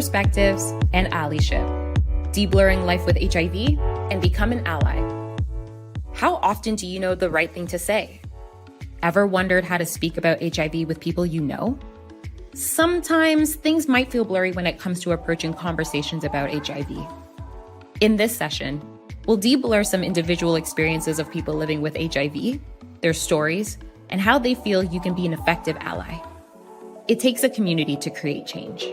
Perspectives, and Allyship. Deblurring life with HIV and become an ally. How often do you know the right thing to say? Ever wondered how to speak about HIV with people you know? Sometimes things might feel blurry when it comes to approaching conversations about HIV. In this session, we'll deblur some individual experiences of people living with HIV, their stories, and how they feel you can be an effective ally. It takes a community to create change.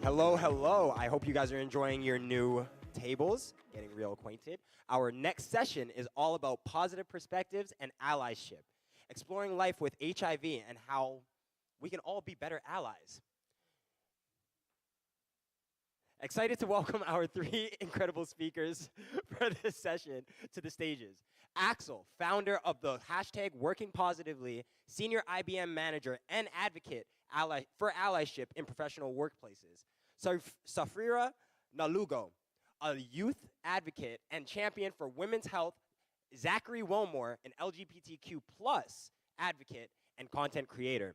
Hello, hello. I hope you guys are enjoying your new tables, getting real acquainted. Our next session is all about positive perspectives and allyship, exploring life with HIV and how we can all be better allies. Excited to welcome our three incredible speakers for this session to the stages. Axel, founder of the hashtag Working Positively, senior IBM manager and advocate for allyship in professional workplaces. Safira Nalugo, a youth advocate and champion for women's health. Zachary Wilmore, an LGBTQ+ advocate and content creator.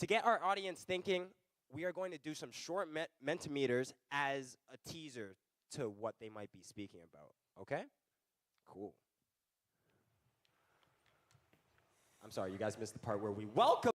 To get our audience thinking, we are going to do some short Mentimeters as a teaser to what they might be speaking about, okay? Cool. I'm sorry, you guys missed the part where we welcome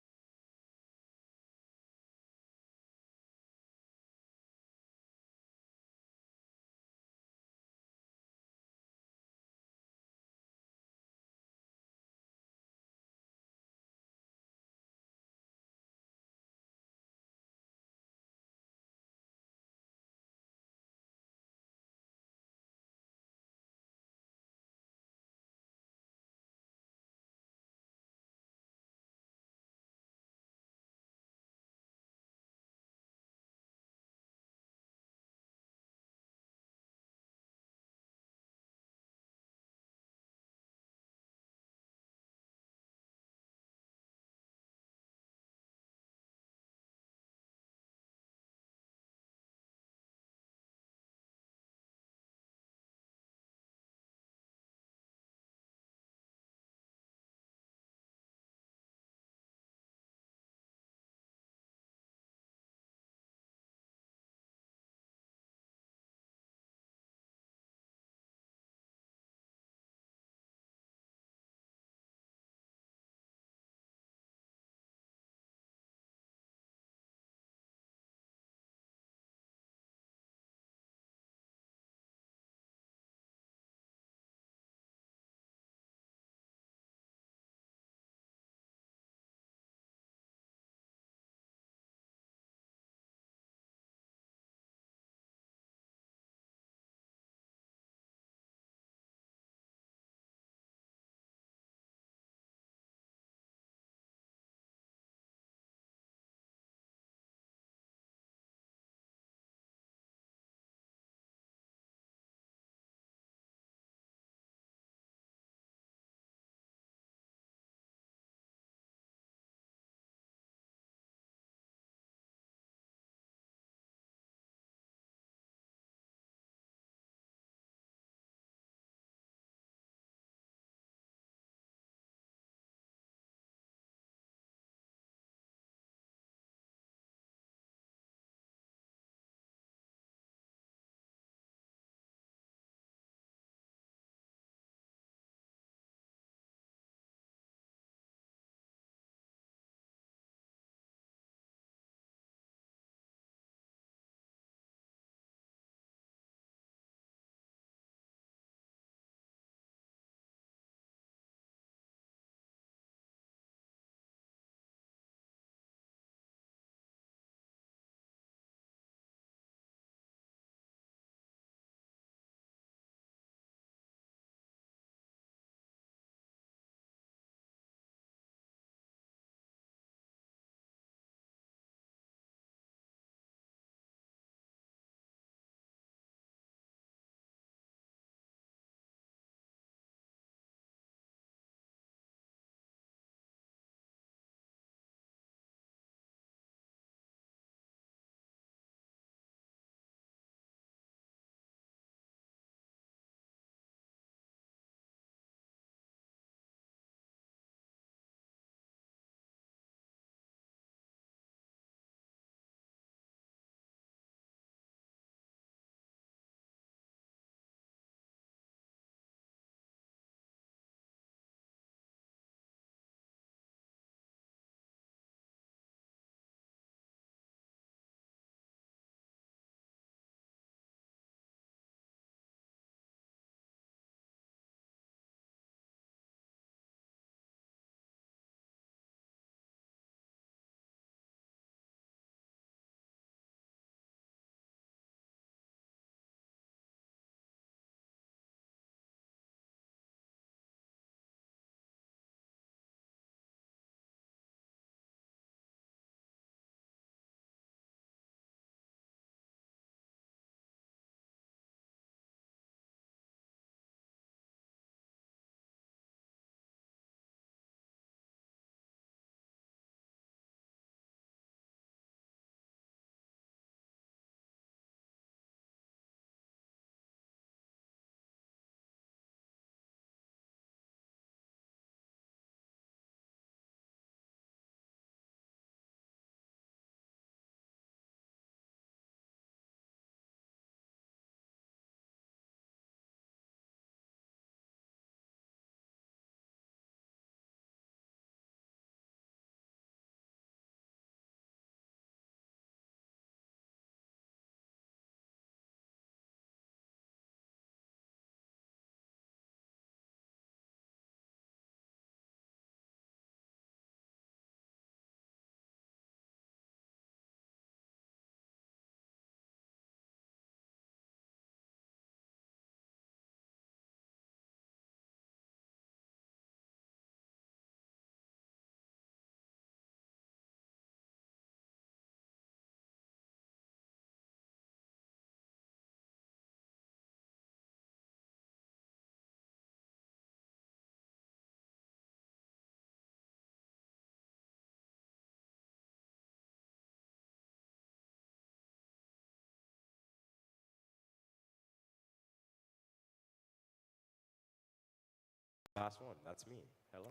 Last one, that's me. Hello.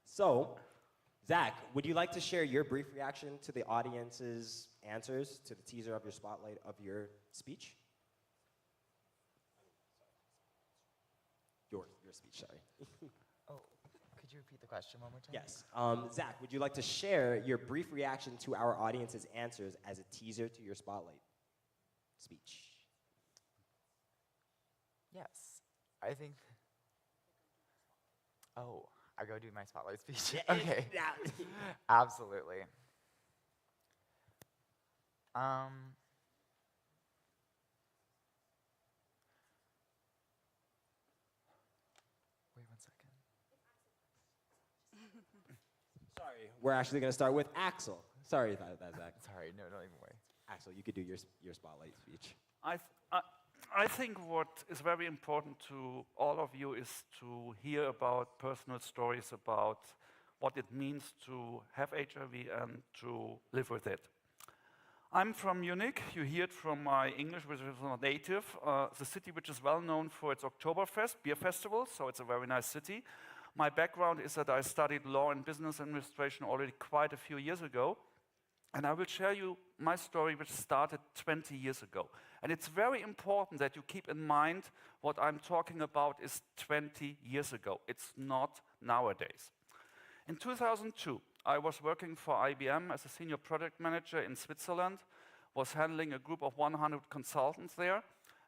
So, Zach, would you like to share your brief reaction to the audience's answers to the teaser of your spotlight of your speech? Your speech, sorry. Oh, could you repeat the question one more time? Yes. Zach, would you like to share your brief reaction to our audience's answers as a teaser to your spotlight speech? Yes. I think. Oh, I go do my spotlight speech. Yeah, Okay. yeah. Absolutely. Wait 1 second. Sorry, we're actually going to start with Axel. Sorry about that, Zach. Sorry, no, don't even worry. Axel, you could do your spotlight speech. I think what is very important to all of you is to hear about personal stories about what it means to have HIV and to live with it. I'm from Munich. You hear it from my English, which is not native. The city which is well known for its Oktoberfest, beer festival, so it's a very nice city. My background is that I studied law and business administration already quite a few years ago. And I will share you my story, which started 20 years ago. And it's very important that you keep in mind what I'm talking about is 20 years ago. It's not nowadays. In 2002, I was working for IBM as a senior project manager in Switzerland, was handling a group of 100 consultants there.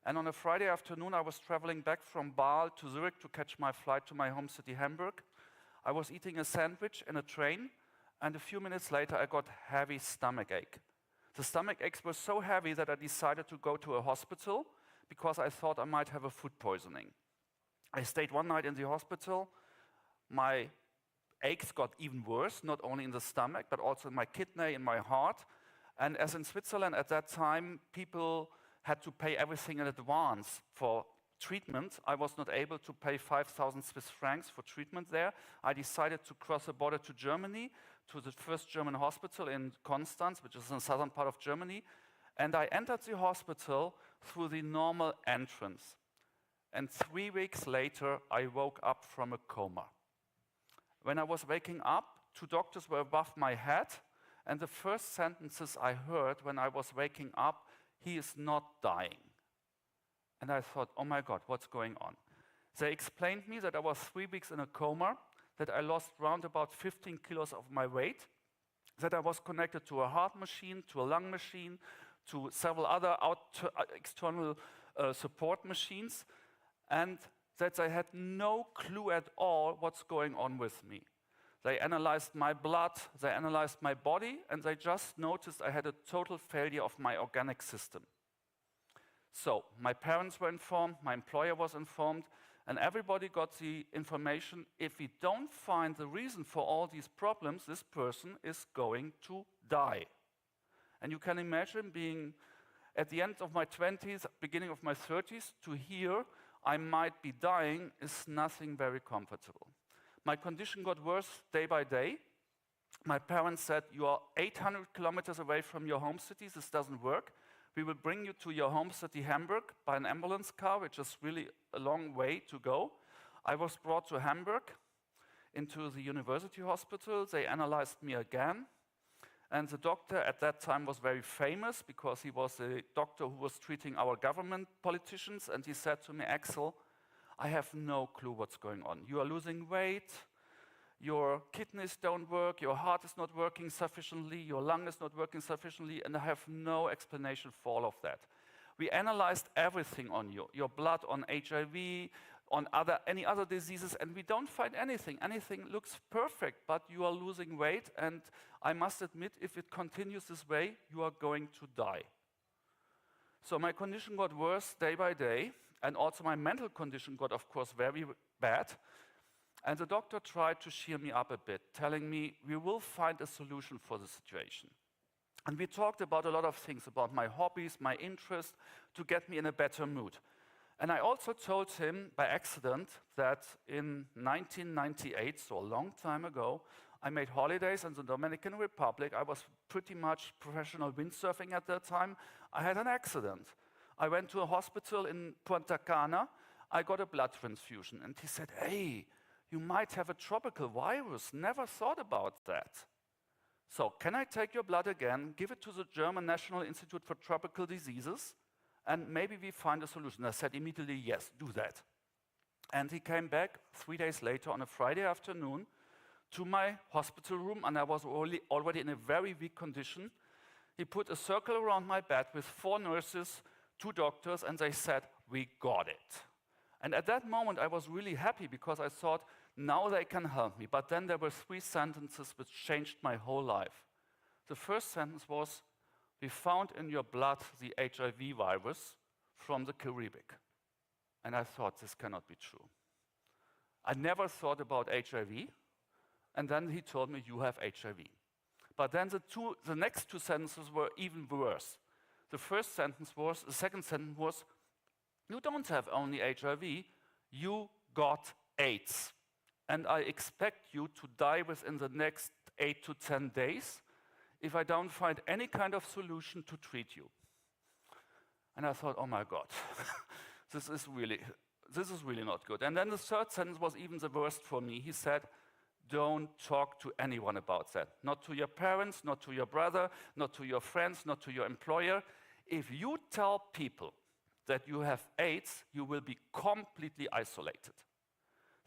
And on a Friday afternoon, I was traveling back from Basel to Zurich to catch my flight to my home city, Hamburg. I was eating a sandwich in a train. And a few minutes later, I got heavy stomach ache. The stomach aches were so heavy that I decided to go to a hospital because I thought I might have a food poisoning. I stayed one night in the hospital. My aches got even worse, not only in the stomach, but also in my kidney, in my heart. And as in Switzerland at that time, people had to pay everything in advance for treatment. I was not able to pay 5,000 Swiss francs for treatment there. I decided to cross the border to Germany, to the first German hospital in Constance, which is in the southern part of Germany. And I entered the hospital through the normal entrance. And 3 weeks later, I woke up from a coma. When I was waking up, 2 doctors were above my head. And the first sentences I heard when I was waking up, "He is not dying." And I thought, oh my God, what's going on? They explained me that I was 3 weeks in a coma, that I lost round about 15 kilos of my weight, that I was connected to a heart machine, to a lung machine, to several other external support machines, and that they had no clue at all what's going on with me. They analyzed my blood, they analyzed my body, and they just noticed I had a total failure of my organic system. So my parents were informed, my employer was informed, and everybody got the information, if we don't find the reason for all these problems, this person is going to die. And you can imagine being at the end of my 20s, beginning of my 30s, to hear I might be dying is nothing very comfortable. My condition got worse day by day. My parents said, you are 800 kilometers away from your home city, this doesn't work. We will bring you to your home city, Hamburg, by an ambulance car, which is really a long way to go. I was brought to Hamburg, into the university hospital. They analyzed me again. And the doctor at that time was very famous because he was a doctor who was treating our government politicians. And he said to me, Axel, I have no clue what's going on. You are losing weight. Your kidneys don't work, your heart is not working sufficiently, your lung is not working sufficiently, and I have no explanation for all of that. We analyzed everything on you, your blood, on HIV, on any other diseases, and we don't find anything. Anything looks perfect, but you are losing weight, and I must admit, if it continues this way, you are going to die. So my condition got worse day by day, and also my mental condition got, of course, very bad. And the doctor tried to cheer me up a bit, telling me, we will find a solution for the situation. And we talked about a lot of things, about my hobbies, my interests, to get me in a better mood. And I also told him by accident that in 1998, so a long time ago, I made holidays in the Dominican Republic. I was pretty much professional windsurfing at that time. I had an accident. I went to a hospital in Punta Cana. I got a blood transfusion. And he said, hey, you might have a tropical virus. Never thought about that. So can I take your blood again, give it to the German National Institute for Tropical Diseases, and maybe we find a solution? I said immediately, yes, do that. And he came back 3 days later on a Friday afternoon to my hospital room, and I was already in a very weak condition. He put a circle around my bed with 4 nurses, 2 doctors, and they said, we got it. And at that moment, I was really happy because I thought, now they can help me. But then there were 3 sentences which changed my whole life. The first sentence was, we found in your blood the HIV virus from the Caribbean. And I thought, this cannot be true. I never thought about HIV. And then he told me, you have HIV. But then the next 2 sentences were even worse. The second sentence was, you don't have only HIV, you got AIDS. And I expect you to die within the next 8 to 10 days if I don't find any kind of solution to treat you. And I thought, oh my God, this is really not good. And then the third sentence was even the worst for me. He said, don't talk to anyone about that. Not to your parents, not to your brother, not to your friends, not to your employer. If you tell people that you have AIDS, you will be completely isolated.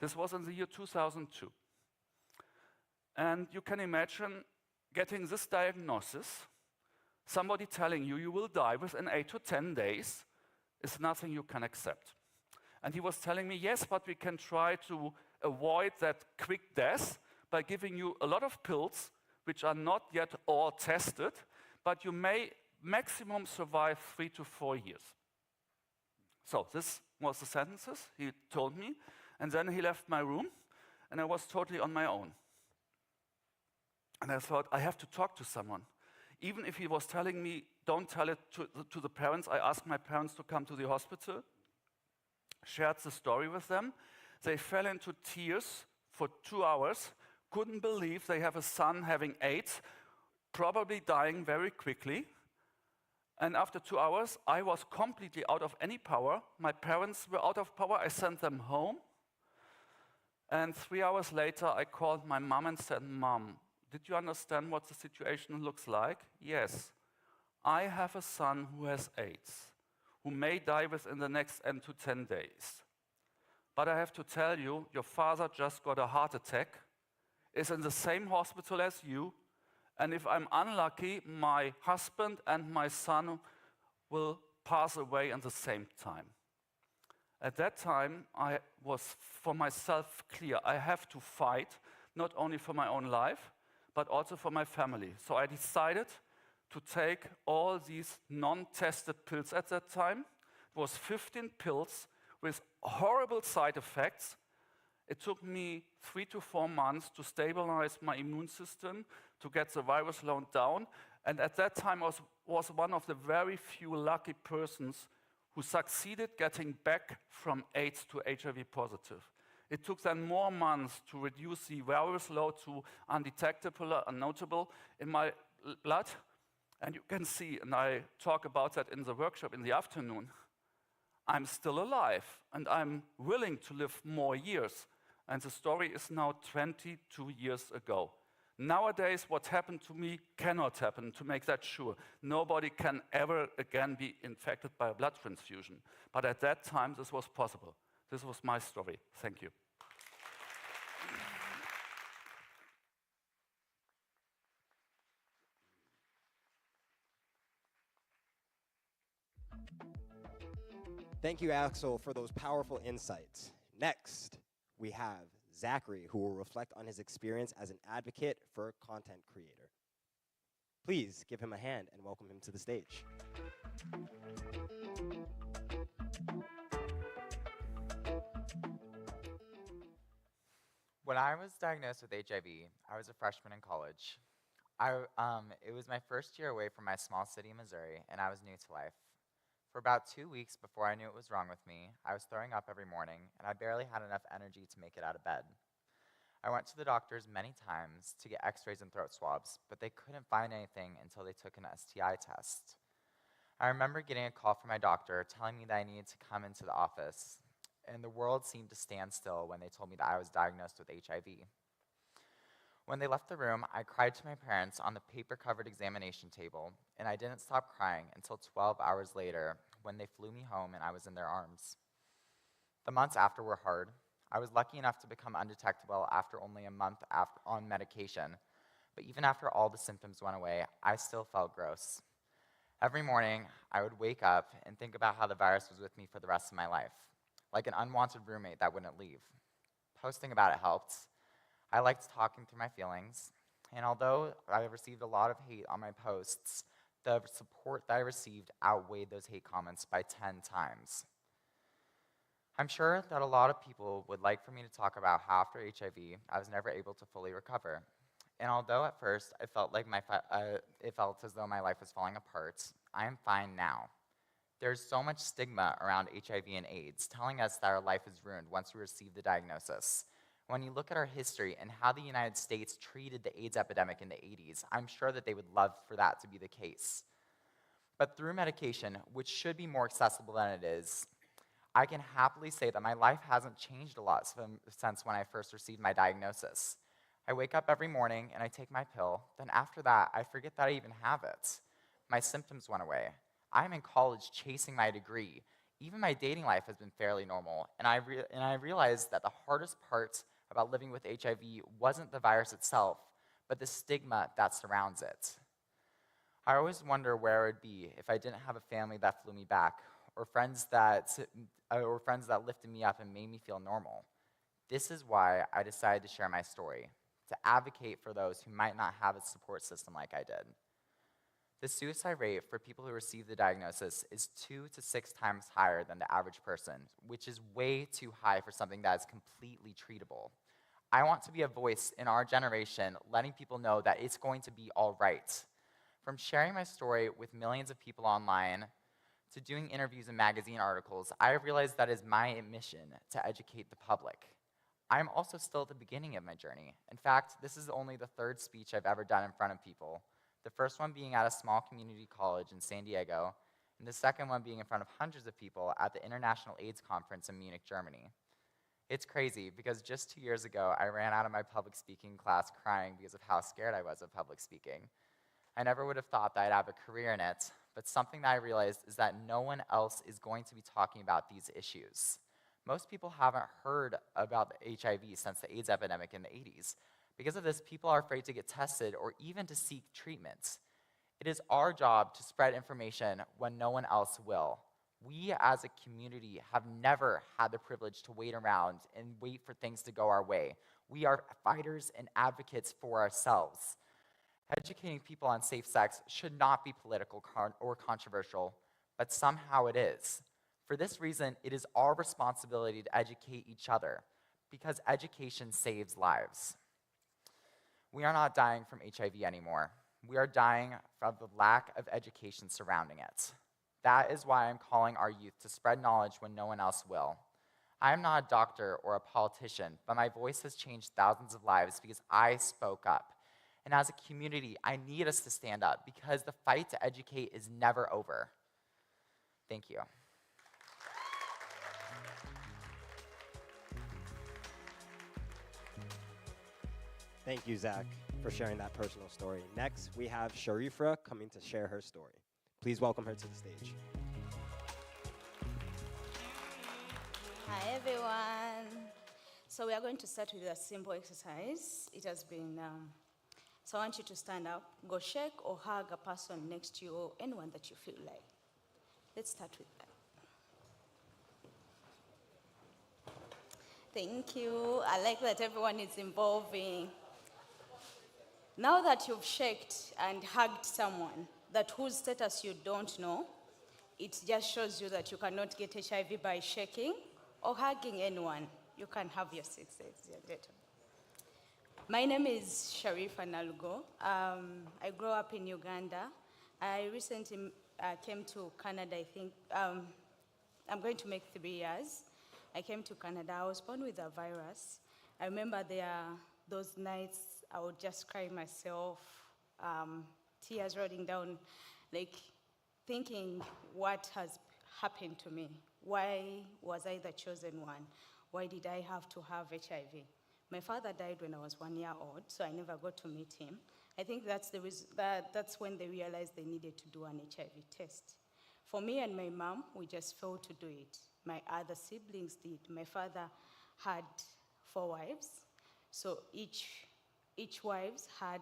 This was in the year 2002. And you can imagine getting this diagnosis, somebody telling you you will die within 8 to 10 days, is nothing you can accept. And he was telling me, yes, but we can try to avoid that quick death by giving you a lot of pills, which are not yet all tested, but you may maximum survive 3 to 4 years. So this was the sentences he told me, and then he left my room, and I was totally on my own. And I thought, I have to talk to someone. Even if he was telling me, don't tell it to the parents, I asked my parents to come to the hospital, shared the story with them. They fell into tears for 2 hours, couldn't believe they have a son having AIDS, probably dying very quickly. And after 2 hours, I was completely out of any power. My parents were out of power. I sent them home. And 3 hours later, I called my mom and said, Mom, did you understand what the situation looks like? Yes. I have a son who has AIDS, who may die within the next 8 to 10 days. But I have to tell you, your father just got a heart attack, is in the same hospital as you, and if I'm unlucky, my husband and my son will pass away at the same time. At that time, I was for myself clear. I have to fight, not only for my own life, but also for my family. So I decided to take all these non-tested pills at that time. It was 15 pills with horrible side effects. It took me 3 to 4 months to stabilize my immune system, to get the virus load down. And at that time, I was one of the very few lucky persons who succeeded getting back from AIDS to HIV positive. It took then more months to reduce the virus load to undetectable, unnotable in my blood. And you can see, and I talk about that in the workshop in the afternoon, I'm still alive, and I'm willing to live more years. And the story is now 22 years ago. Nowadays, what happened to me cannot happen, to make that sure. Nobody can ever again be infected by a blood transfusion. But at that time, this was possible. This was my story. Thank you. Thank you, Axel, for those powerful insights. Next, we have Zachary, who will reflect on his experience as an advocate for a content creator. Please give him a hand and welcome him to the stage. When I was diagnosed with HIV, I was a freshman in college. It was my first year away from my small city in Missouri, and I was new to life. For about 2 weeks before I knew what was wrong with me, I was throwing up every morning, and I barely had enough energy to make it out of bed. I went to the doctors many times to get x-rays and throat swabs, but they couldn't find anything until they took an STI test. I remember getting a call from my doctor telling me that I needed to come into the office and the world seemed to stand still when they told me that I was diagnosed with HIV. When they left the room, I cried to my parents on the paper-covered examination table, and I didn't stop crying until 12 hours later when they flew me home and I was in their arms. The months after were hard. I was lucky enough to become undetectable after only a month on medication, but even after all the symptoms went away, I still felt gross. Every morning, I would wake up and think about how the virus was with me for the rest of my life, like an unwanted roommate that wouldn't leave. Posting about it helped. I liked talking through my feelings, and although I received a lot of hate on my posts, the support that I received outweighed those hate comments by 10 times. I'm sure that a lot of people would like for me to talk about how after HIV, I was never able to fully recover. And although at first it felt as though my life was falling apart, I am fine now. There's so much stigma around HIV and AIDS, telling us that our life is ruined once we receive the diagnosis. When you look at our history and how the United States treated the AIDS epidemic in the 80s, I'm sure that they would love for that to be the case. But through medication, which should be more accessible than it is, I can happily say that my life hasn't changed a lot since when I first received my diagnosis. I wake up every morning and I take my pill, then after that, I forget that I even have it. My symptoms went away. I'm in college chasing my degree. Even my dating life has been fairly normal, and I realized that the hardest part about living with HIV wasn't the virus itself, but the stigma that surrounds it. I always wonder where it would be if I didn't have a family that flew me back, or friends that lifted me up and made me feel normal. This is why I decided to share my story, to advocate for those who might not have a support system like I did. The suicide rate for people who receive the diagnosis is 2 to 6 times higher than the average person, which is way too high for something that is completely treatable. I want to be a voice in our generation, letting people know that it's going to be all right. From sharing my story with millions of people online to doing interviews and magazine articles, I have realized that it is my mission to educate the public. I am also still at the beginning of my journey. In fact, this is only the 3rd speech I've ever done in front of people. The first one being at a small community college in San Diego, and the second one being in front of hundreds of people at the International AIDS Conference in Munich, Germany. It's crazy because just 2 years ago, I ran out of my public speaking class crying because of how scared I was of public speaking. I never would have thought that I'd have a career in it, but something that I realized is that no one else is going to be talking about these issues. Most people haven't heard about HIV since the AIDS epidemic in the 80s. Because of this, people are afraid to get tested or even to seek treatment. It is our job to spread information when no one else will. We as a community have never had the privilege to wait around and wait for things to go our way. We are fighters and advocates for ourselves. Educating people on safe sex should not be political or controversial, but somehow it is. For this reason, it is our responsibility to educate each other, because education saves lives. We are not dying from HIV anymore. We are dying from the lack of education surrounding it. That is why I'm calling our youth to spread knowledge when no one else will. I am not a doctor or a politician, but my voice has changed thousands of lives because I spoke up. And as a community, I need us to stand up because the fight to educate is never over. Thank you. Thank you, Zach, for sharing that personal story. Next, we have Sharifra coming to share her story. Please welcome her to the stage. Hi, everyone. So we are going to start with a simple exercise. It has been, so I want you to stand up, go shake or hug a person next to you or anyone that you feel like. Let's start with that. Thank you. I like that everyone is involving. Now that you've shaked and hugged someone that whose status you don't know, it just shows you that you cannot get HIV by shaking or hugging anyone. You can have your seats later. My name is Sharifa Nalugo. I grew up in Uganda. I recently came to Canada, I think. I'm going to make 3 years. I came to Canada. I was born with a virus. I remember those nights I would just cry myself, tears rolling down, like thinking what has happened to me. why was I the chosen one? Why did I have to have HIV? My father died when I was 1 year old, so I never got to meet him. I think that's when they realized they needed to do an HIV test. For me and my mom, we just failed to do it. My other siblings did. My father had 4 wives, so each wives had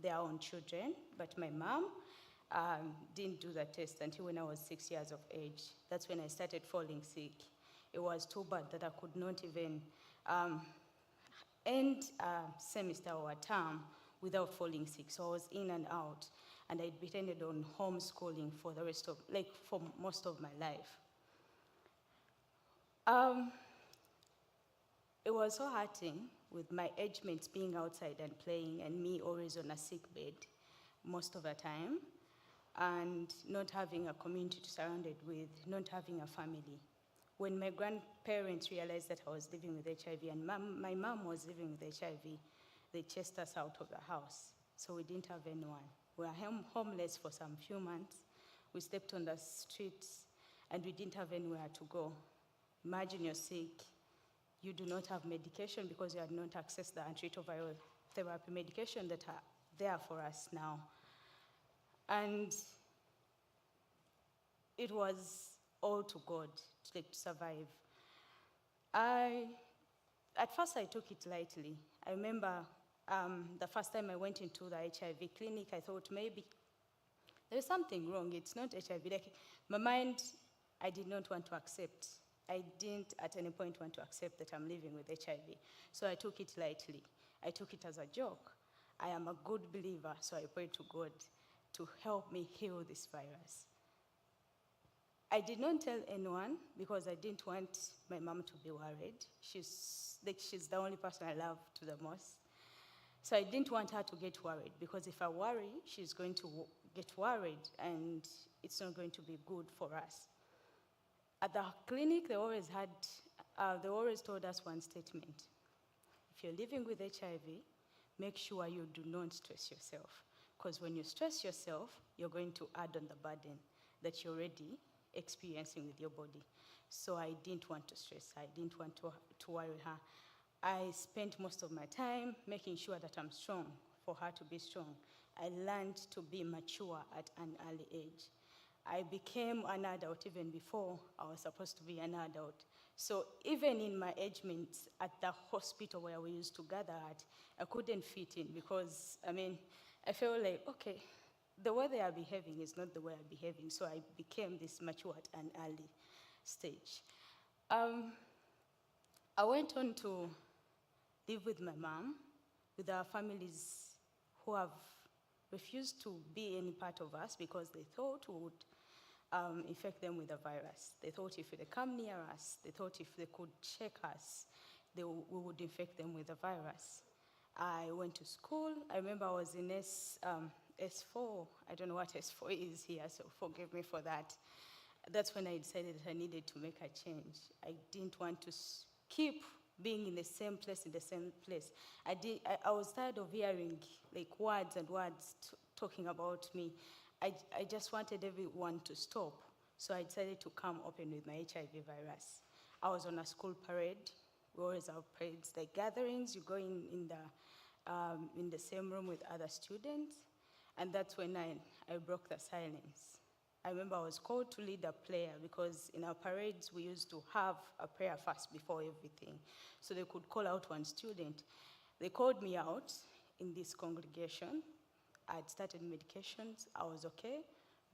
their own children, but my mom didn't do the test until when I was 6 years of age. That's when I started falling sick. It was too bad that I could not even end a semester or a term without falling sick. So I was in and out, and I depended on homeschooling for for most of my life. It was so hurting with my age mates being outside and playing, and me always on a sick bed most of the time, and not having a community to surround it with, not having a family. When my grandparents realized that I was living with HIV and my mom was living with HIV, they chased us out of the house. So we didn't have anyone. We were homeless for some few months. We slept on the streets, and we didn't have anywhere to go. Imagine you're sick. You do not have medication because you had not accessed the antiretroviral therapy medication that are there for us now. And it was all to God to survive. At first I took it lightly. I remember the first time I went into the HIV clinic, I thought maybe there's something wrong. It's not HIV. Like, my mind, I did not want to accept. I didn't at any point want to accept that I'm living with HIV. So I took it lightly. I took it as a joke. I am a good believer, so I prayed to God to help me heal this virus. I did not tell anyone because I didn't want my mom to be worried. She's the only person I love to the most. So I didn't want her to get worried, because if I worry, she's going to get worried, and it's not going to be good for us. At the clinic, they always told us one statement. If you're living with HIV, make sure you do not stress yourself, because when you stress yourself, you're going to add on the burden that you're already experiencing with your body. So I didn't want to stress her. I didn't want to worry her. I spent most of my time making sure that I'm strong for her to be strong. I learned to be mature at an early age. I became an adult even before I was supposed to be an adult. So even in my age mates at the hospital where we used to gather at, I couldn't fit in because, I felt like, okay, the way they are behaving is not the way I'm behaving. So I became this mature at an early stage. I went on to live with my mom, with our families who have refused to be any part of us because they thought we would infect them with the virus. They thought if they come near us, they thought if they could check us, we would infect them with the virus. I went to school. I remember I was in S4. I don't know what S4 is here, so forgive me for that. That's when I decided that I needed to make a change. I didn't want to keep being in the same place, I was tired of hearing words and words talking about me. I just wanted everyone to stop. So I decided to come open with my HIV virus. I was on a school parade. We always have parades, like gatherings. You go in the same room with other students. And that's when I broke the silence. I remember I was called to lead a prayer because in our parades, we used to have a prayer first before everything. So they could call out one student. They called me out in this congregation. I'd started medications. I was okay.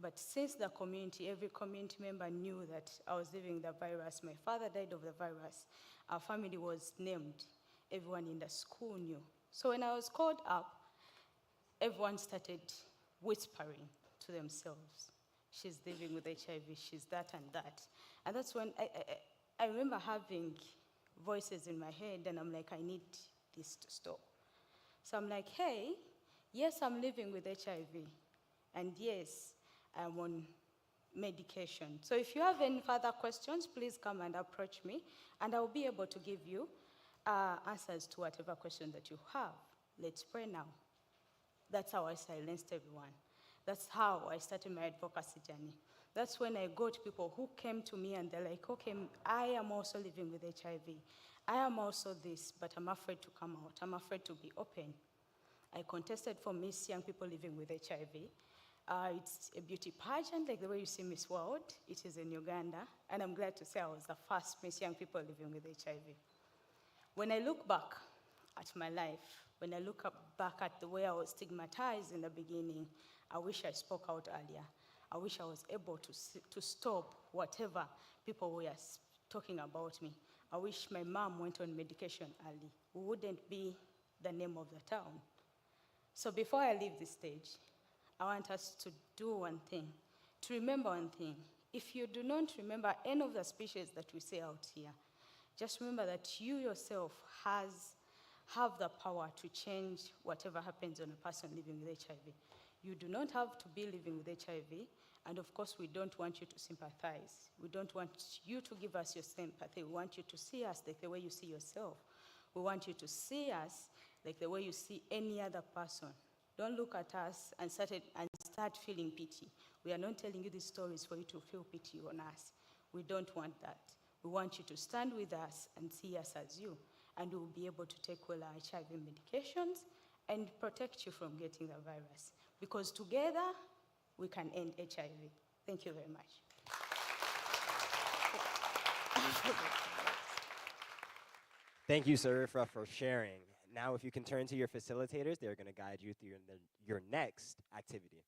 But since the community, every community member knew that I was living the virus, my father died of the virus, our family was named. Everyone in the school knew. So when I was called up, everyone started whispering to themselves. She's living with HIV, she's that and that. And that's when I remember having voices in my head, and I'm like, I need this to stop. So I'm like, hey, yes, I'm living with HIV, and yes, I'm on medication. So if you have any further questions, please come and approach me, and I'll be able to give you answers to whatever question that you have. Let's pray now. That's how I silenced everyone. That's how I started my advocacy journey. That's when I got people who came to me and they're like, okay, I am also living with HIV. I am also this, but I'm afraid to come out. I'm afraid to be open. I contested for Miss Young People Living with HIV. It's a beauty pageant, like the way you see Miss World. It is in Uganda, and I'm glad to say I was the first Miss Young People Living with HIV. When I look back at my life, when I look back at the way I was stigmatized in the beginning, I wish I spoke out earlier. I wish I was able to stop whatever people were talking about me. I wish my mom went on medication early. We wouldn't be the name of the town. So before I leave this stage, I want us to do one thing, to remember one thing. If you do not remember any of the speeches that we say out here, just remember that you yourself have the power to change whatever happens on a person living with HIV. You do not have to be living with HIV, and of course we don't want you to sympathize. We don't want you to give us your sympathy. We want you to see us like the way you see yourself. We want you to see us like the way you see any other person. Don't look at us and start feeling pity. We are not telling you these stories for you to feel pity on us. We don't want that. We want you to stand with us and see us as you, and we will be able to take all our HIV medications and protect you from getting the virus. Because together, we can end HIV. Thank you very much. Thank you, Sarifa, for sharing. Now, if you can turn to your facilitators, they're going to guide you through your next activity.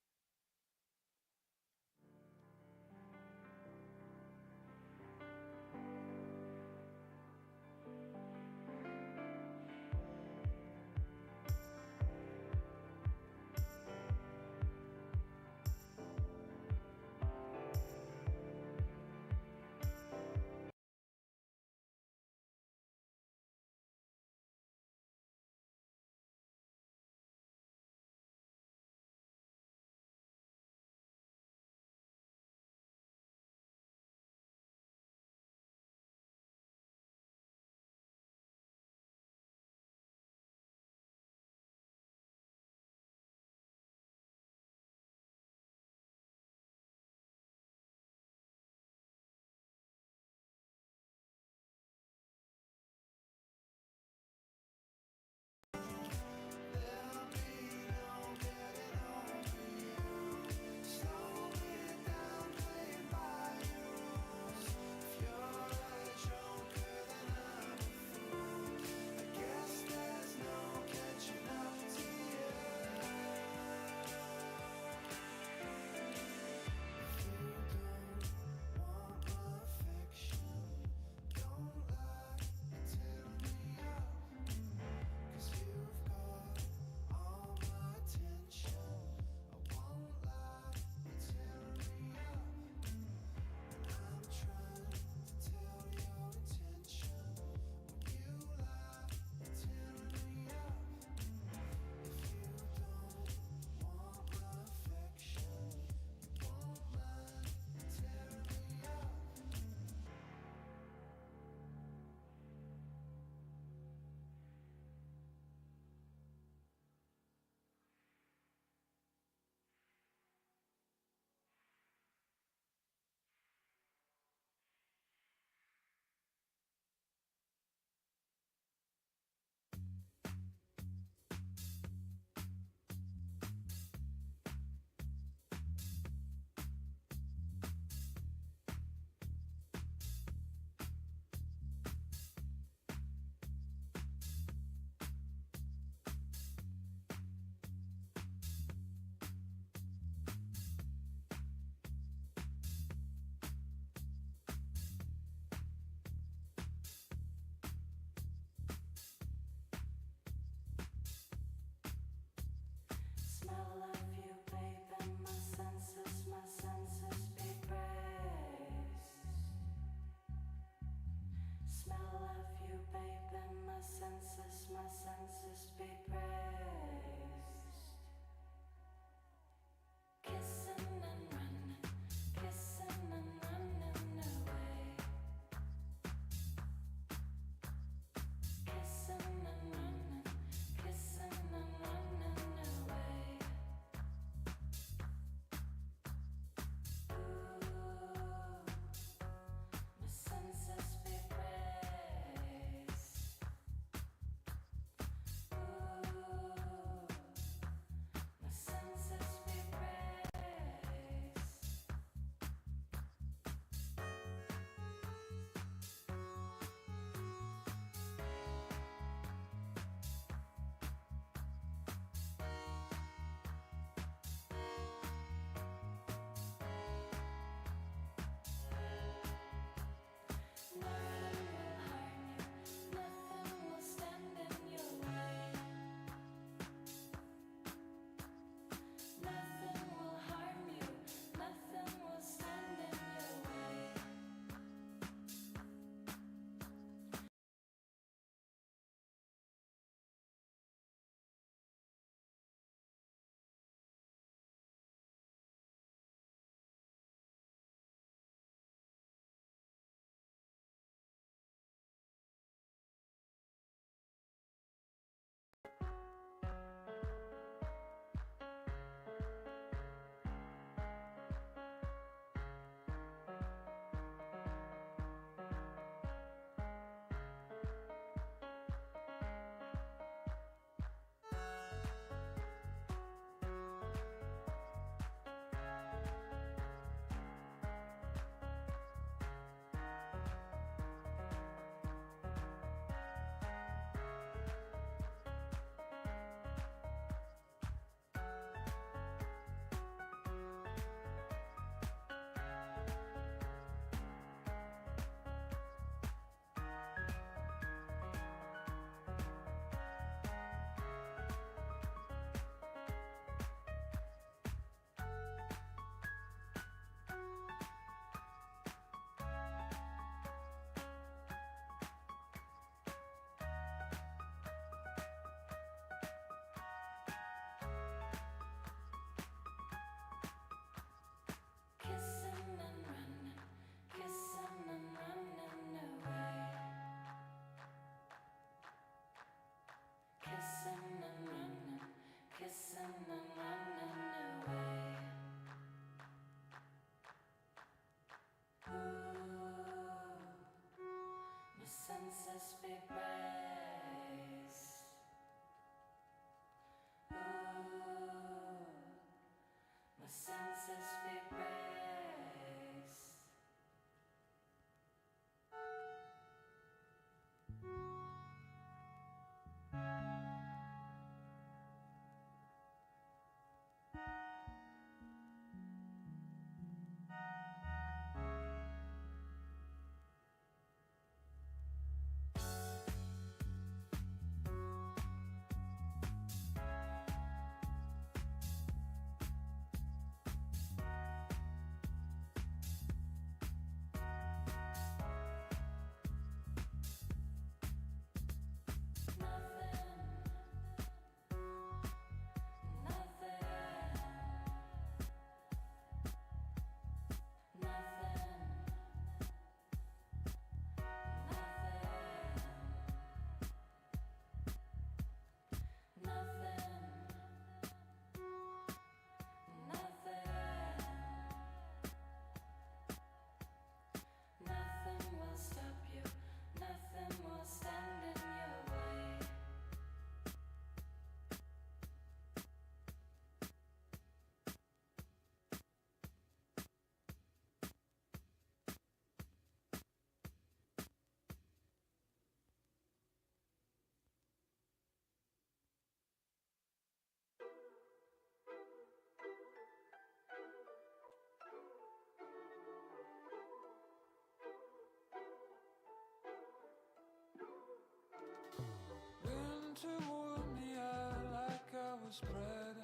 to warm me out like I was bread.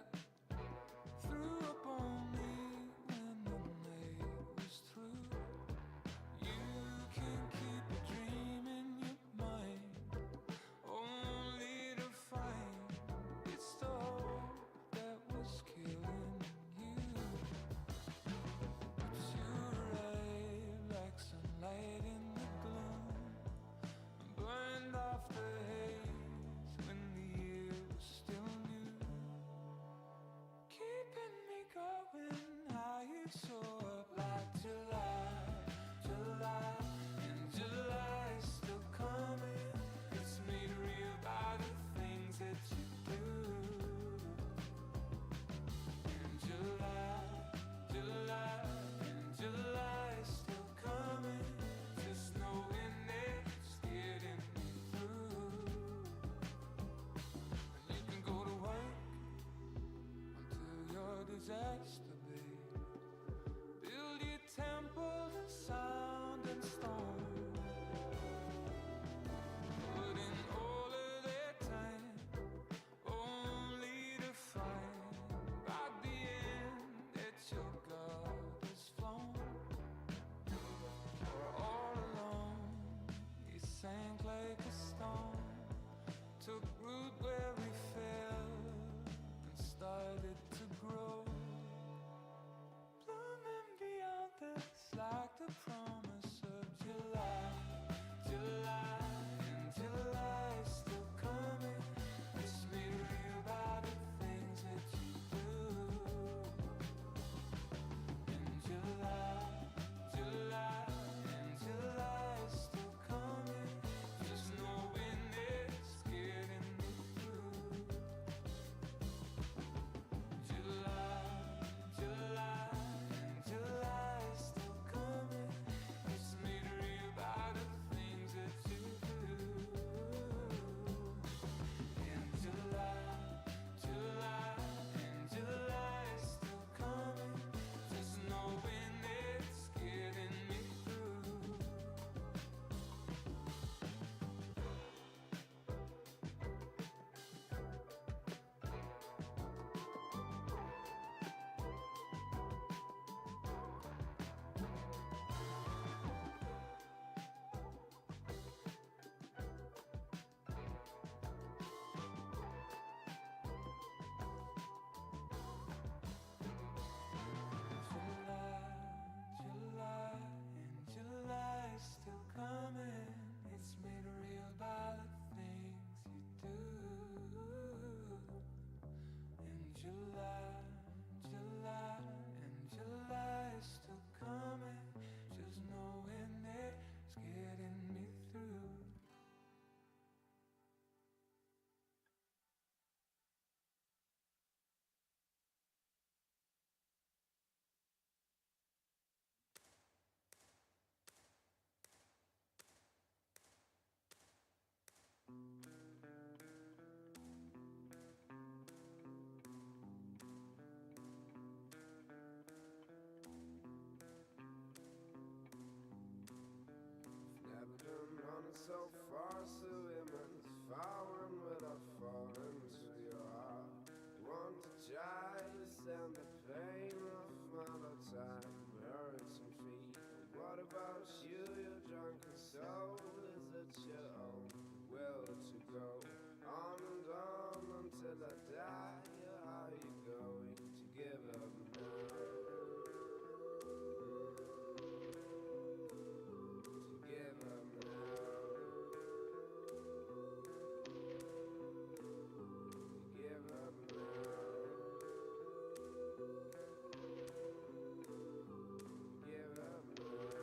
Threw up on me when the night was through. You can keep a dream in your mind, only to find it's the hope that was killing you. But you arrived like sunlight in the gloom, burned off the haze when the year was still new, keeping me going higher, so up like July, July, and July's still coming. It's made real by the things that you do. And July, July, and July's still coming. Just knowing it's getting me through. And you can go to work until your disaster, babe. Build your temples of sound and stone. Put in all of their time, only to find by the end that your God has flown. Or all alone, he sank like a stone, took root where we fell and started to grow, blooming beyond us like the promise of July, July, and July's still coming. It's made real by the things that you do. And July, July, and July's still coming. Just knowing it's getting me through. July, July, and July's still coming. It's made real by the things that you do. And July, July, and July's still coming. Just knowing it's getting me through. July, July, and July's still coming. It's made real by the things you do. And July, July, and July's still coming. Just knowing it's getting me through. Never been running so far, so immense, far without falling to your heart. Want to try to stand the pain of my time, hurts and feet. What about you, your drunken soul? Is it your own will to go on and on until I die? Or are you going to give up now? Give up now. Give up now. Give up now.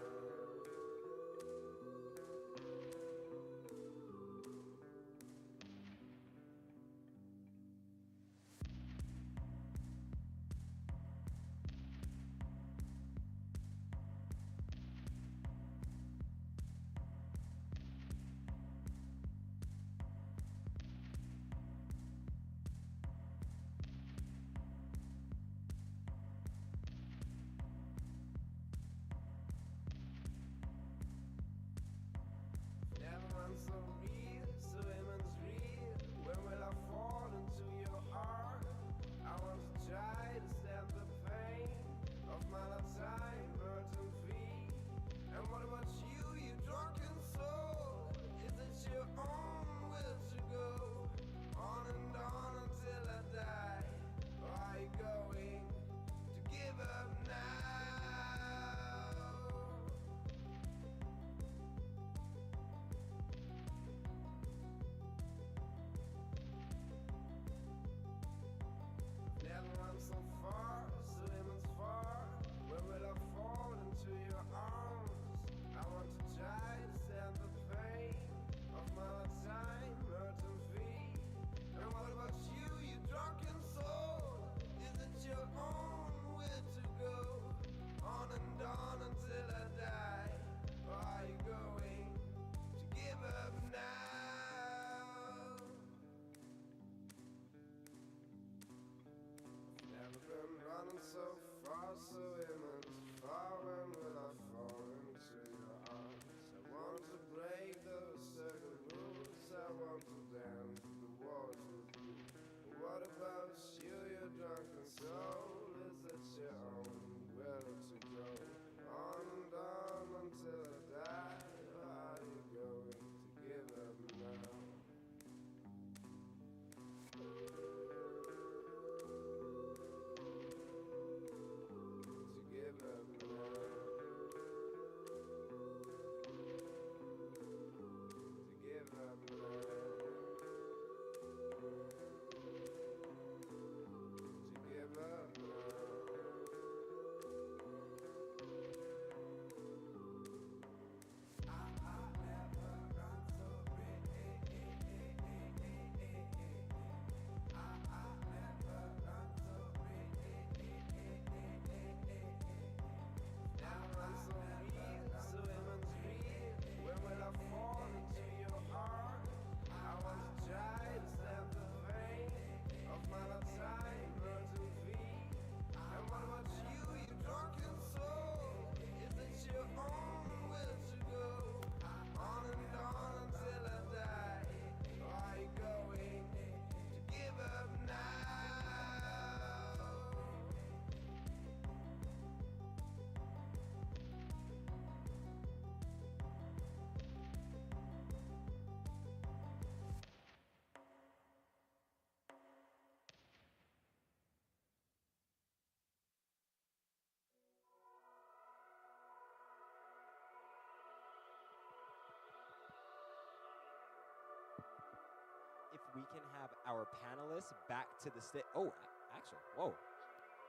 we can have our panelists back to the stage. Oh, Axel, whoa.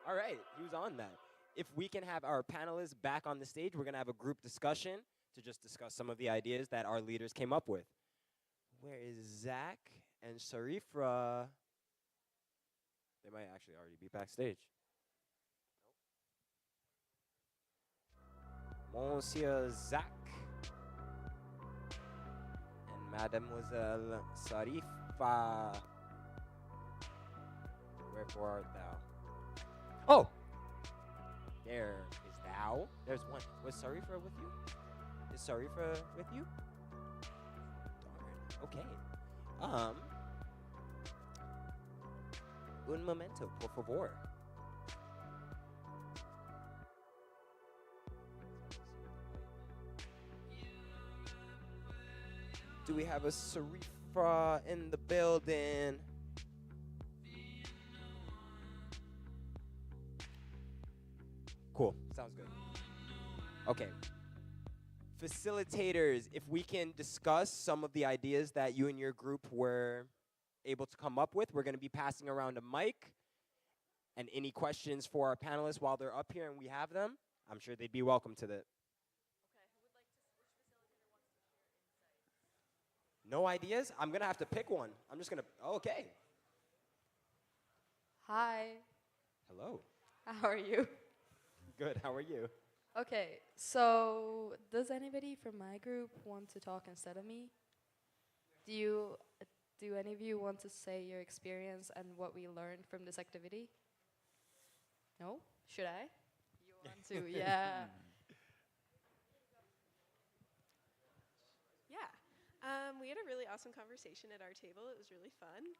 All right, he was on that. If we can have our panelists back on the stage, we're going to have a group discussion to just discuss some of the ideas that our leaders came up with. Where is Zach and Sharifra? They might actually already be backstage. Monsieur Zach and Mademoiselle Sarifa. Wherefore art thou? Oh! There is thou. There's one. Was Sarifa with you? Is Sarifa with you? Darn. Okay. Un momento, por favor. Do we have a Sarifa in the building? Cool. Sounds good. Okay. Facilitators, if we can discuss some of the ideas that you and your group were able to come up with, we're going to be passing around a mic. And any questions for our panelists while they're up here and we have them, I'm sure they'd be welcome to that. No ideas? I'm going to have to pick one. I'm just going to, okay. Hi, Hello. how are you? Good, how are you? Okay, so does anybody from my group want to talk instead of me? Do any of you want to say your experience and what we learned from this activity? No? Should I? You want to? Yeah. Yeah. We had a really awesome conversation at our table. It was really fun.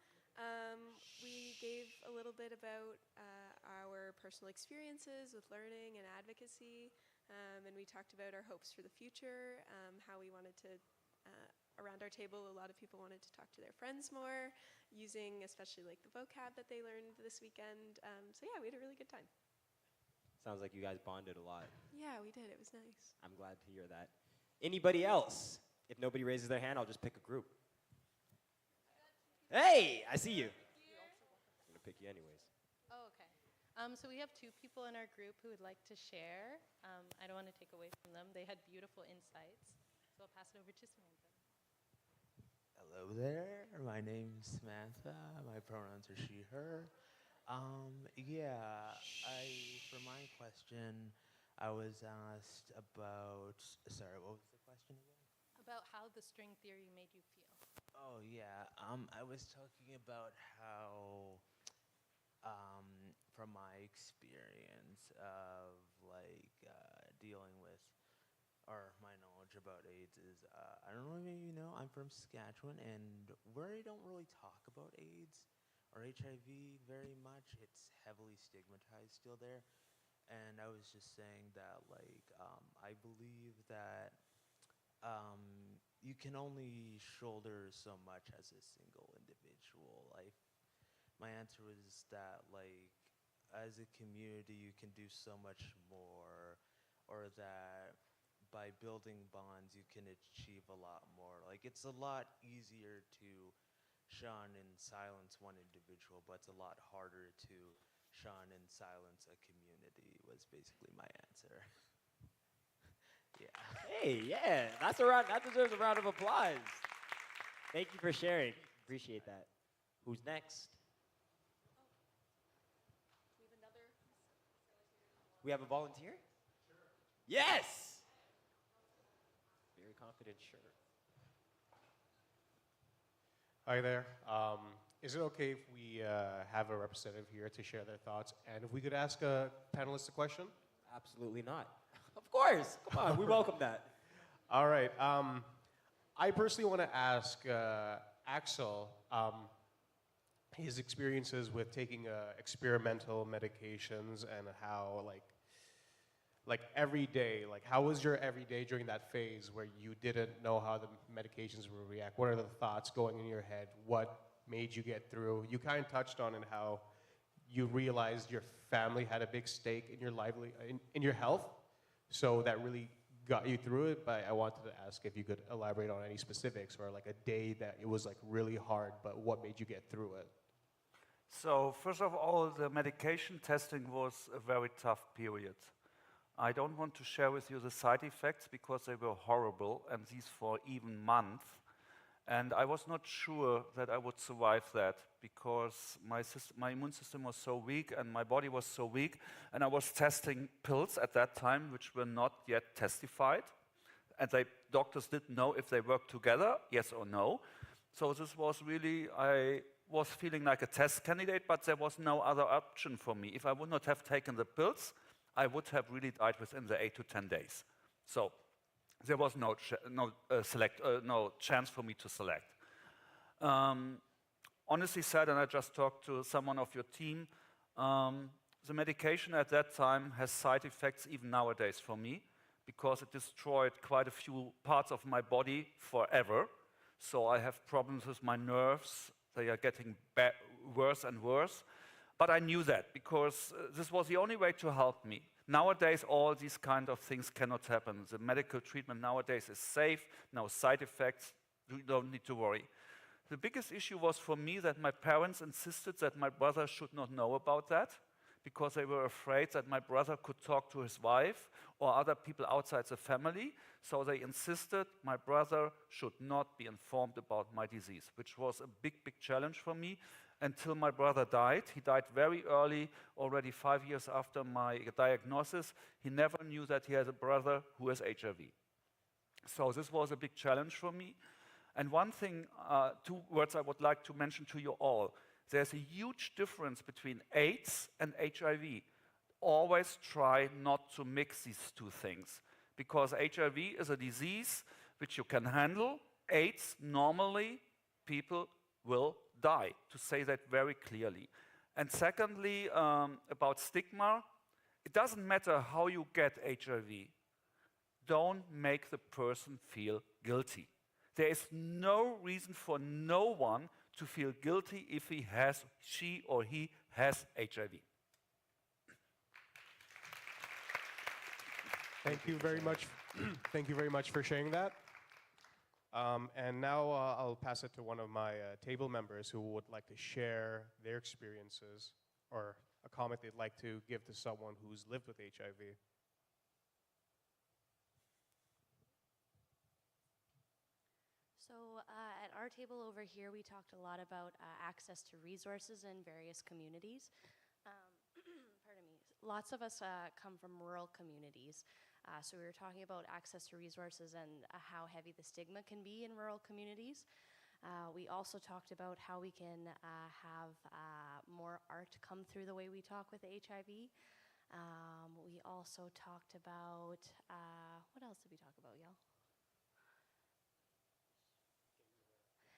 We gave a little bit about our personal experiences with learning and advocacy, and we talked about our hopes for the future, how we wanted to, around our table, a lot of people wanted to talk to their friends more, using especially like the vocab that they learned this weekend. So yeah, we had a really good time. Sounds like you guys bonded a lot. Yeah, we did. It was nice. I'm glad to hear that. Anybody else? If nobody raises their hand, I'll just pick a group. Hey, I see you. I'm going to pick you anyways. Oh, okay. So we have two people in our group who would like to share. I don't want to take away from them. They had beautiful insights. So I'll pass it over to Samantha. Hello there. My name's Samantha. My pronouns are she, her. For my question, I was asked about, sorry, what was the question again? About how the string theory made you feel. Oh, yeah. I was talking about how, from my experience of, dealing with, or my knowledge about AIDS is, I don't know if you know, I'm from Saskatchewan, and we don't really talk about AIDS or HIV very much. It's heavily stigmatized still there. And I was just saying that, I believe that you can only shoulder so much as a single individual. My answer was that, as a community, you can do so much more, or that by building bonds, you can achieve a lot more. It's a lot easier to shun and silence one individual, but it's a lot harder to shun and silence a community, was basically my answer. Yeah. Hey, yeah, that deserves a round of applause. Thank you for sharing. Appreciate that. Who's next? We have a volunteer? Sure. Yes! Very confident, sure. Hi there. Is it okay if we have a representative here to share their thoughts? And if we could ask a panelist a question? Absolutely not. Of course. Come on, we welcome that. All right. I personally want to ask Axel his experiences with taking experimental medications and how, every day, how was your every day during that phase where you didn't know how the medications would react? What are the thoughts going in your head? What made you get through? You kind of touched on it, how you realized your family had a big stake in your in your health, so that really got you through it, but I wanted to ask if you could elaborate on any specifics or like a day that it was like really hard, but what made you get through it? So first of all, the medication testing was a very tough period. I don't want to share with you the side effects because they were horrible, and these for even months. And I was not sure that I would survive that because my immune system was so weak and my body was so weak, and I was testing pills at that time which were not yet testified. And doctors didn't know if they worked together, yes or no. So this was really, I was feeling like a test candidate, but there was no other option for me. If I would not have taken the pills, I would have really died within the 8 to 10 days. So there was no chance for me to select. Honestly said, and I just talked to someone of your team, the medication at that time has side effects even nowadays for me because it destroyed quite a few parts of my body forever. So I have problems with my nerves. They are getting worse and worse. But I knew that because this was the only way to help me. Nowadays, all these kind of things cannot happen. The medical treatment nowadays is safe, no side effects, you don't need to worry. The biggest issue was for me that my parents insisted that my brother should not know about that because they were afraid that my brother could talk to his wife or other people outside the family. So they insisted my brother should not be informed about my disease, which was a big, big challenge for me until my brother died. He died very early, already 5 years after my diagnosis. He never knew that he had a brother who has HIV. So this was a big challenge for me. And one thing, 2 words I would like to mention to you all. There's a huge difference between AIDS and HIV. Always try not to mix these 2 things, because HIV is a disease which you can handle. AIDS, normally, people will die, to say that very clearly. And secondly, about stigma, it doesn't matter how you get HIV. Don't make the person feel guilty. There is no reason for no one to feel guilty if she or he has HIV. Thank you very much. Thank you very much for sharing that. And now I'll pass it to one of my table members who would like to share their experiences or a comment they'd like to give to someone who's lived with HIV. So at our table over here, we talked a lot about access to resources in various communities. Pardon me. Lots of us come from rural communities. So we were talking about access to resources and how heavy the stigma can be in rural communities. We also talked about how we can have more art come through the way we talk with HIV. We also talked about, what else did we talk about, y'all?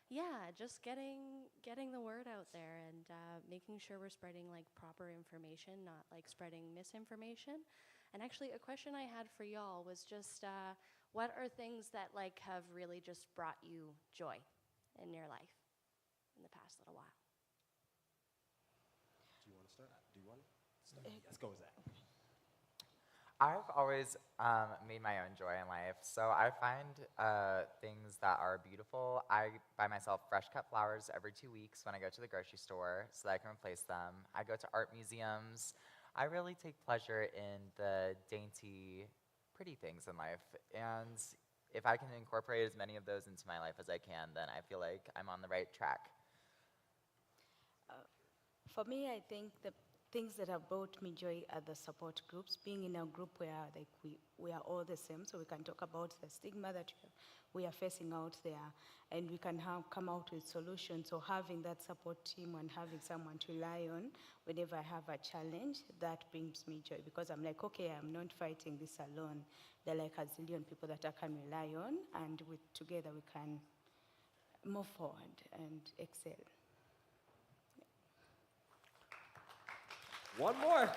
Yeah, just getting the word out there and making sure we're spreading like proper information, not like spreading misinformation. And actually, a question I had for y'all was just, what are things that like have really just brought you joy in your life in the past little while? Do you want to start? Do you want to start? Let's go with that. I've always made my own joy in life. So I find things that are beautiful. I buy myself fresh cut flowers every 2 weeks when I go to the grocery store so that I can replace them. I go to art museums. I really take pleasure in the dainty, pretty things in life. And if I can incorporate as many of those into my life as I can, then I feel like I'm on the right track. For me, I think the things that have brought me joy are the support groups, being in a group where like we are all the same, so we can talk about the stigma that we are facing out there, and we can come out with solutions. So having that support team and having someone to rely on whenever I have a challenge, that brings me joy, because I'm like, okay, I'm not fighting this alone. There are like a zillion people that I can rely on, and together we can move forward and excel. One more.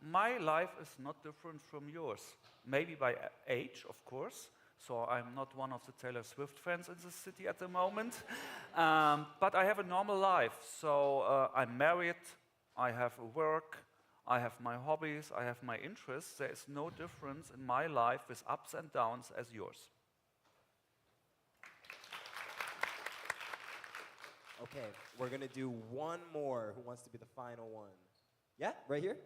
My life is not different from yours. Maybe by age, of course. So I'm not one of the Taylor Swift fans in the city at the moment. But I have a normal life. So I'm married, I have a work, I have my hobbies, I have my interests. There is no difference in my life with ups and downs as yours. Okay, we're gonna do one more. Who wants to be the final one? Yeah, right here.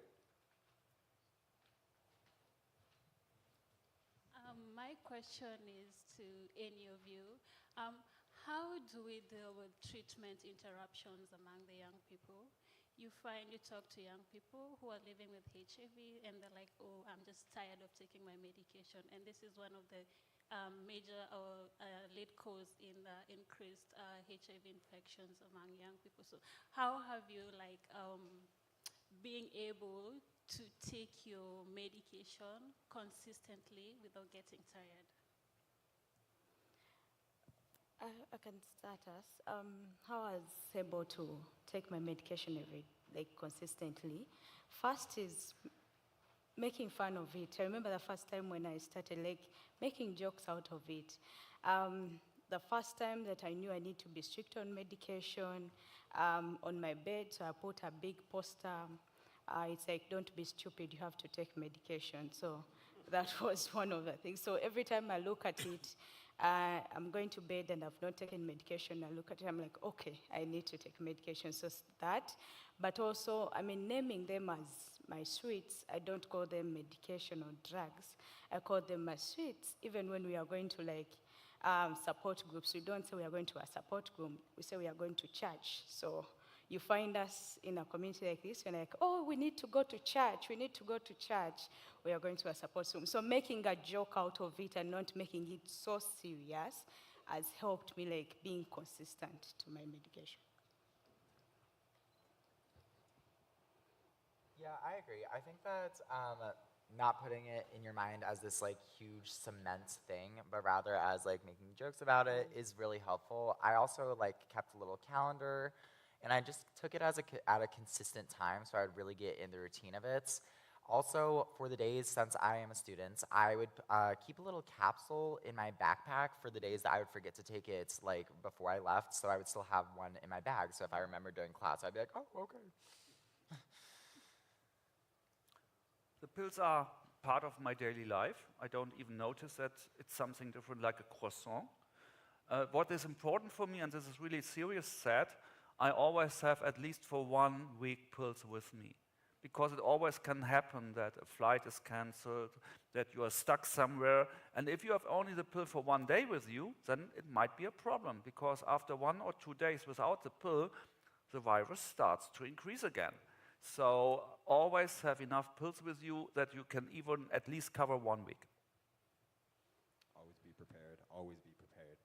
My question is to any of you. How do we deal with treatment interruptions among the young people? You find you talk to young people who are living with HIV and they're like, oh, I'm just tired of taking my medication. And this is one of the major or lead cause in increased HIV infections among young people. So how have you being able to take your medication consistently without getting tired? I can start us. How I was able to take my medication consistently. First is making fun of it. I remember the first time when I started making jokes out of it. The first time that I knew I need to be strict on medication, on my bed, so I put a big poster. It's like, don't be stupid, you have to take medication. So that was one of the things. So every time I look at it, I'm going to bed and I've not taken medication. I look at it, I'm like, okay, I need to take medication. So that, but also, naming them as my sweets. I don't call them medication or drugs. I call them my sweets. Even when we are going to support groups, we don't say we are going to a support group. We say we are going to church. So you find us in a community like this, and like, oh, we need to go to church. We need to go to church. We are going to a support room. So making a joke out of it and not making it so serious has helped me being consistent to my medication. Yeah, I agree. I think that not putting it in your mind as this huge cement thing, but rather as making jokes about it is really helpful. I also kept a little calendar, and I just took it as at a consistent time, so I'd really get in the routine of it. Also, for the days, since I am a student, I would keep a little capsule in my backpack for the days that I would forget to take it before I left, so I would still have one in my bag. So if I remember during class, I'd be like, oh, okay. The pills are part of my daily life. I don't even notice that it's something different like a croissant. What is important for me, and this is really serious said, I always have at least for 1 week pills with me. Because it always can happen that a flight is cancelled, that you are stuck somewhere, and if you have only the pill for 1 day with you, then it might be a problem, because after 1 or 2 days without the pill, the virus starts to increase again. So always have enough pills with you that you can even at least cover 1 week. Always be prepared, always be prepared.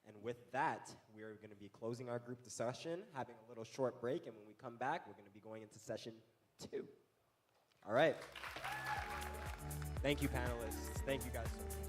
And with that, we're going to be closing our group discussion, having a little short break, and when we come back, we're going to be going into session 2. All right. Thank you, panelists. Thank you guys so much.